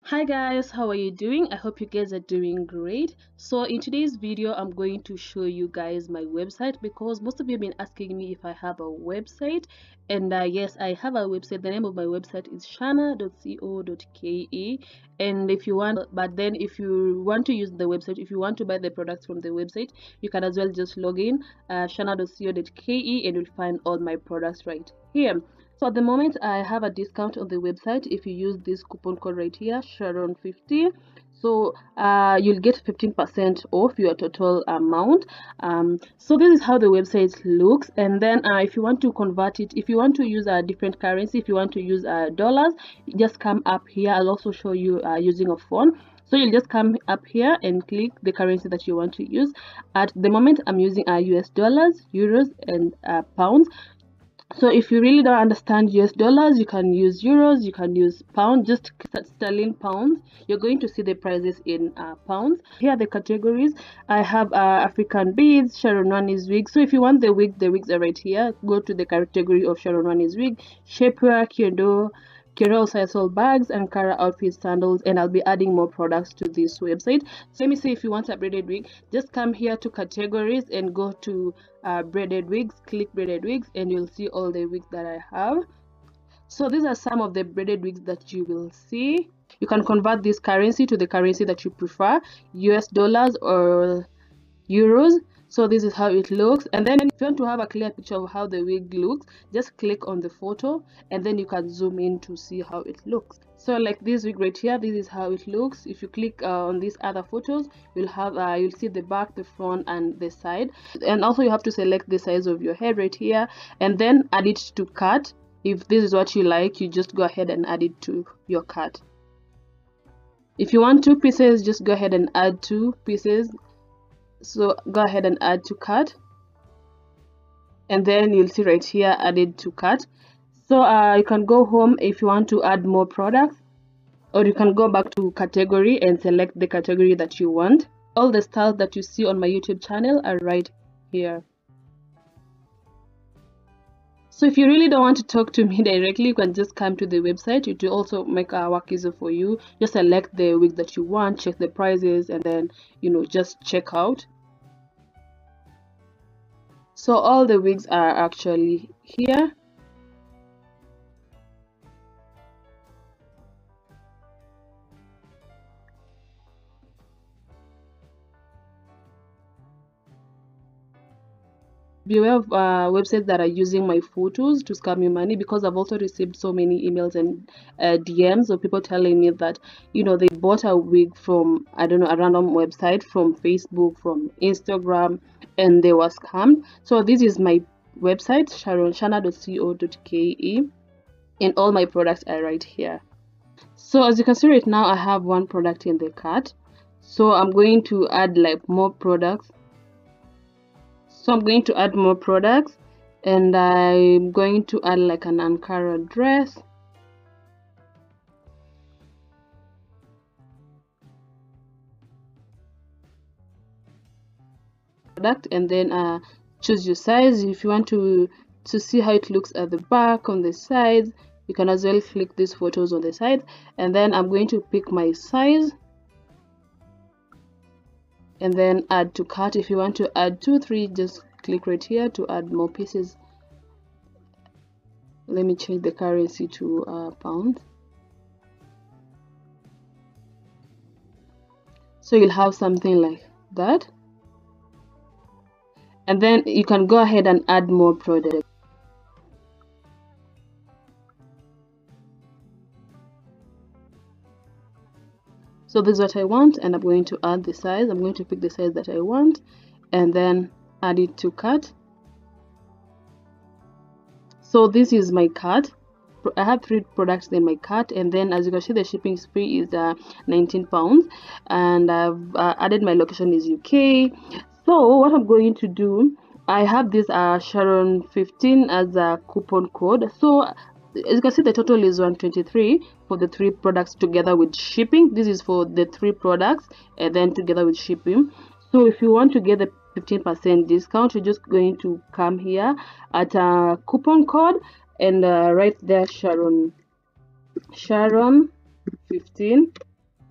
Hi guys, how are you doing? I hope you guys are doing great. So in today's video I'm going to show you guys my website because most of you have been asking me if I have a website, and yes, I have a website. The name of my website is shana.co.ke, and if you want, but then if you want to use the website, if you want to buy the products from the website, you can as well just log in shana.co.ke and you'll find all my products right here. So at the moment I have a discount on the website. If you use this coupon code right here, Sharon50, so you'll get 15% off your total amount. So this is how the website looks, and then if you want to convert it, if you want to use a different currency, if you want to use dollars, just come up here. I'll also show you using a phone. So you'll just come up here and click the currency that you want to use. At the moment I'm using US dollars, euros, and pounds. So if you really don't understand US dollars, you can use euros, you can use pounds, just sterling pounds. You're going to see the prices in pounds. Here are the categories. I have African beads, Sharon Waniz wig. So if you want the wigs are right here. Go to the category of Sharon Waniz wig, shapewear, kyodo, Kirol Sisal bags, and Kara outfit sandals, and I'll be adding more products to this website. So let me say, if you want a braided wig, just come here to categories and go to braided wigs, click braided wigs, and you'll see all the wigs that I have. So these are some of the braided wigs that you will see. You can convert this currency to the currency that you prefer, US dollars or euros. So this is how it looks, and then if you want to have a clear picture of how the wig looks, just click on the photo and then you can zoom in to see how it looks. So like this wig right here, this is how it looks. If you click on these other photos, you'll have you'll see the back, the front, and the side. And also you have to select the size of your head right here and then add it to cut. If this is what you like, you just go ahead and add it to your cut. If you want 2 pieces, just go ahead and add 2 pieces. So go ahead and add to cart, and then you'll see right here added to cart. So you can go home if you want to add more products, or you can go back to category and select the category that you want. All the styles that you see on my YouTube channel are right here. So if you really don't want to talk to me directly, you can just come to the website. It will also make our work easier for you. Just select the wig that you want, check the prices, and then just check out. So all the wigs are actually here. Beware of websites that are using my photos to scam you money, because I've also received so many emails and DMs of people telling me that they bought a wig from, I don't know, a random website, from Facebook, from Instagram, and they were scammed. So this is my website, shana.co.ke, and all my products are right here. So as you can see right now, I have one product in the cart, so I'm going to add like more products. So I'm going to add more products, and I'm going to add like an Ankara dress. Product, and then choose your size. If you want to see how it looks at the back, on the sides, you can as well click these photos on the side, and then I'm going to pick my size and then add to cart. If you want to add 2, 3, just click right here to add more pieces. Let me change the currency to pounds. So you'll have something like that, and then you can go ahead and add more products. So this is what I want, and I'm going to add the size. I'm going to pick the size that I want and then add it to cart. So this is my cart. I have 3 products in my cart, and then as you can see, the shipping fee is 19 pounds, and I've added my location is UK. So what I'm going to do, I have this Sharon 15 as a coupon code. So as you can see, the total is 123 for the 3 products together with shipping. This is for the 3 products and then together with shipping. So if you want to get the 15% discount, you're just going to come here at a coupon code and write there Sharon 15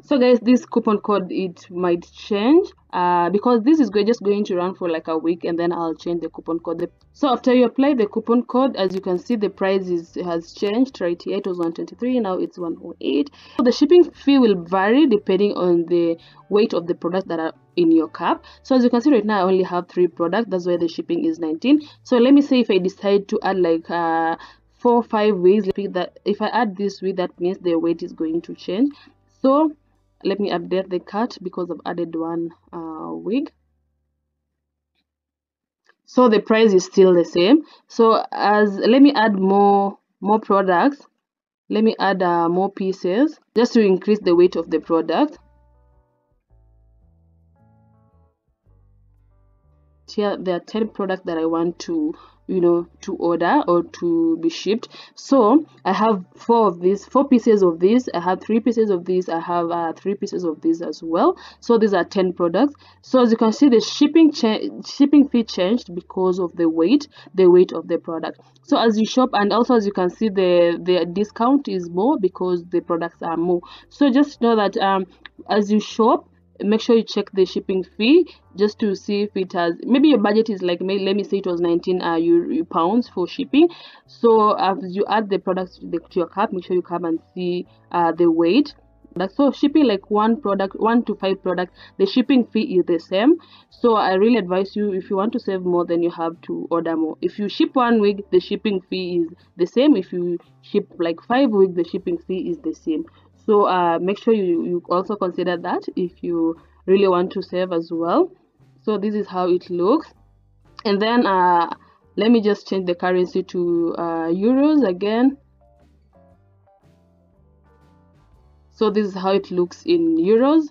So guys, this coupon code, it might change because this is just going to run for like a week, and then I'll change the coupon code. So after you apply the coupon code, as you can see, the price has changed right here. It was 123, now it's 108. So the shipping fee will vary depending on the weight of the products that are in your cup. So as you can see right now, I only have 3 products, that's why the shipping is 19. So let me say if I decide to add like 4 or 5 wigs, that if I add this wig, that means the weight is going to change. So let me update the cart because I've added one wig. So the price is still the same. So let me add more products. Let me add more pieces just to increase the weight of the product. Here there are 10 products that I want to to order or to be shipped. So I have 4 pieces of this, I have 3 pieces of this, I have 3 pieces of this as well. So these are 10 products. So as you can see, the shipping fee changed because of the weight of the product. So as you shop, and also as you can see, the discount is more because the products are more. So just know that as you shop, make sure you check the shipping fee just to see if it has, maybe your budget is like, let me say it was 19 pounds for shipping. So as you add the products to your cart, make sure you come and see the weight. So shipping like 1 to 5 products, the shipping fee is the same. So I really advise you, if you want to save more, then you have to order more. If you ship 1 wig, the shipping fee is the same. If you ship like 5 wigs, the shipping fee is the same. So make sure you also consider that if you really want to save as well. So this is how it looks. And then let me just change the currency to euros again. So this is how it looks in euros.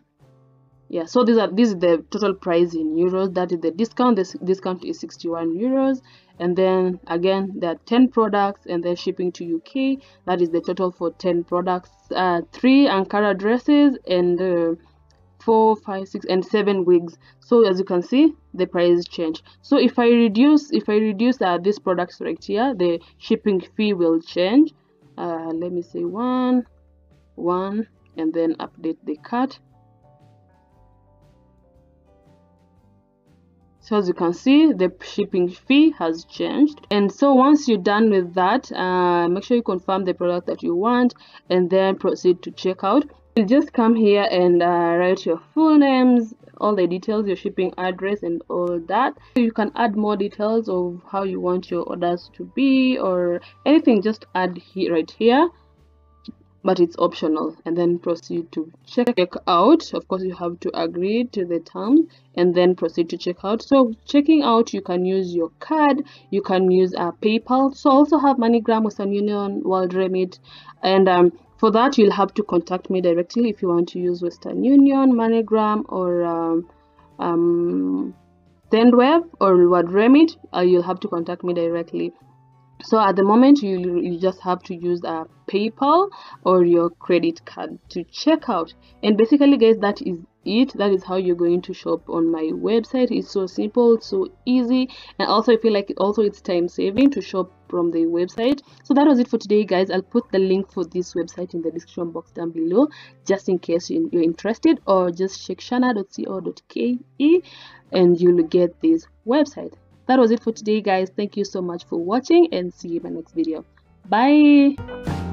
Yeah, so this is the total price in euros. That is the discount. This discount is 61 euros. And then again, there are 10 products, and then shipping to UK. That is the total for 10 products. 3 Ankara dresses, and 4, 5, 6, and 7 wigs. So as you can see, the price change. So if I reduce these products right here, the shipping fee will change. Let me say 1, and then update the cart. So as you can see, the shipping fee has changed. And so once you're done with that, make sure you confirm the product that you want, and then proceed to checkout. You just come here and write your full names, all the details, your shipping address, and all that. You can add more details of how you want your orders to be, or anything, just add here, right here, but it's optional. And then proceed to check out. Of course, you have to agree to the terms, and then proceed to check out. So checking out, you can use your card, you can use PayPal. So I also have MoneyGram, Western Union, World Remit, and for that you'll have to contact me directly if you want to use Western Union, MoneyGram, or Sendwave or World Remit. You'll have to contact me directly. So at the moment, you just have to use a PayPal or your credit card to check out. And basically, guys, that is it. That is how you're going to shop on my website. It's so simple, so easy, and also I feel like it's time saving to shop from the website. So that was it for today, guys. I'll put the link for this website in the description box down below, just in case you're interested, or just check shana.co.ke and you'll get this website. That was it for today, guys. Thank you so much for watching, and see you in my next video. Bye.